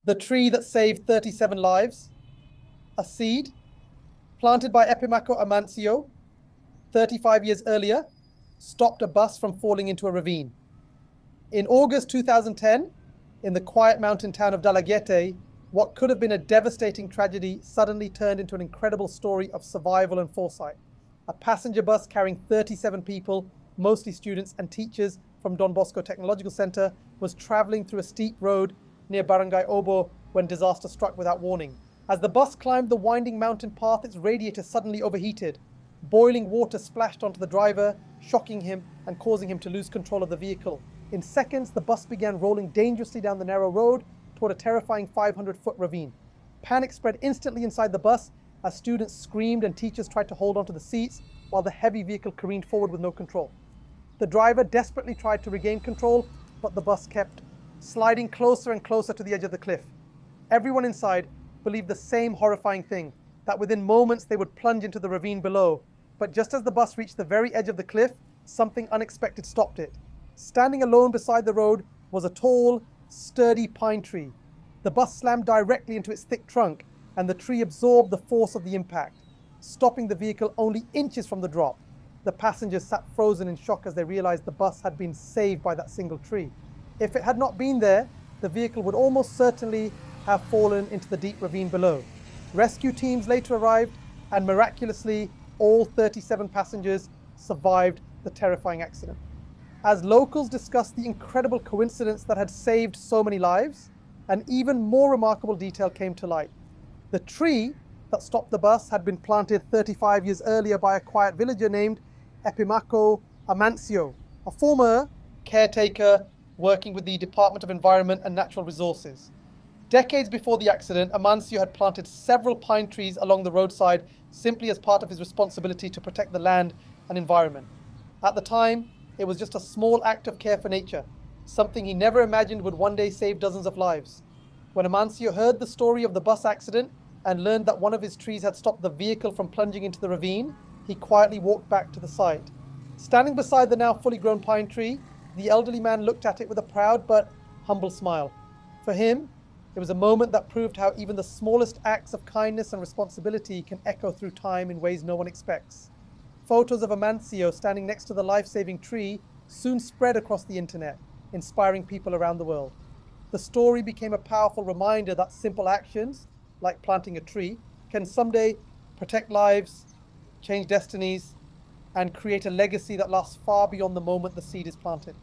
The tree that saved 37 lives, a seed planted by Epimako Amancio 35 years earlier, stopped a bus from falling into a ravine. In August 2010, in the quiet mountain town of Dalaghete, what could have been a devastating tragedy suddenly turned into an incredible story of survival and foresight. A passenger bus carrying 37 people, mostly students and teachers from Don Bosco Technological Center, was traveling through a steep road near Barangay Obo when disaster struck without warning. As the bus climbed the winding mountain path, its radiator suddenly overheated. Boiling water splashed onto the driver, shocking him and causing him to lose control of the vehicle. In seconds, the bus began rolling dangerously down the narrow road toward a terrifying 500-foot ravine. Panic spread instantly inside the bus as students screamed and teachers tried to hold onto the seats while the heavy vehicle careened forward with no control. The driver desperately tried to regain control, but the bus kept sliding closer and closer to the edge of the cliff. Everyone inside believed the same horrifying thing, that within moments they would plunge into the ravine below. But just as the bus reached the very edge of the cliff, something unexpected stopped it. Standing alone beside the road was a tall, sturdy pine tree. The bus slammed directly into its thick trunk, and the tree absorbed the force of the impact, stopping the vehicle only inches from the drop. The passengers sat frozen in shock as they realized the bus had been saved by that single tree. If it had not been there, the vehicle would almost certainly have fallen into the deep ravine below. Rescue teams later arrived, and miraculously, all 37 passengers survived the terrifying accident. As locals discussed the incredible coincidence that had saved so many lives, an even more remarkable detail came to light. The tree that stopped the bus had been planted 35 years earlier by a quiet villager named Epimako Amancio, a former caretaker working with the Department of Environment and Natural Resources. Decades before the accident, Amancio had planted several pine trees along the roadside simply as part of his responsibility to protect the land and environment. At the time, it was just a small act of care for nature, something he never imagined would one day save dozens of lives. When Amancio heard the story of the bus accident and learned that one of his trees had stopped the vehicle from plunging into the ravine, he quietly walked back to the site. Standing beside the now fully grown pine tree, the elderly man looked at it with a proud but humble smile. For him, it was a moment that proved how even the smallest acts of kindness and responsibility can echo through time in ways no one expects. Photos of Amancio standing next to the life-saving tree soon spread across the internet, inspiring people around the world. The story became a powerful reminder that simple actions, like planting a tree, can someday protect lives, change destinies, and create a legacy that lasts far beyond the moment the seed is planted.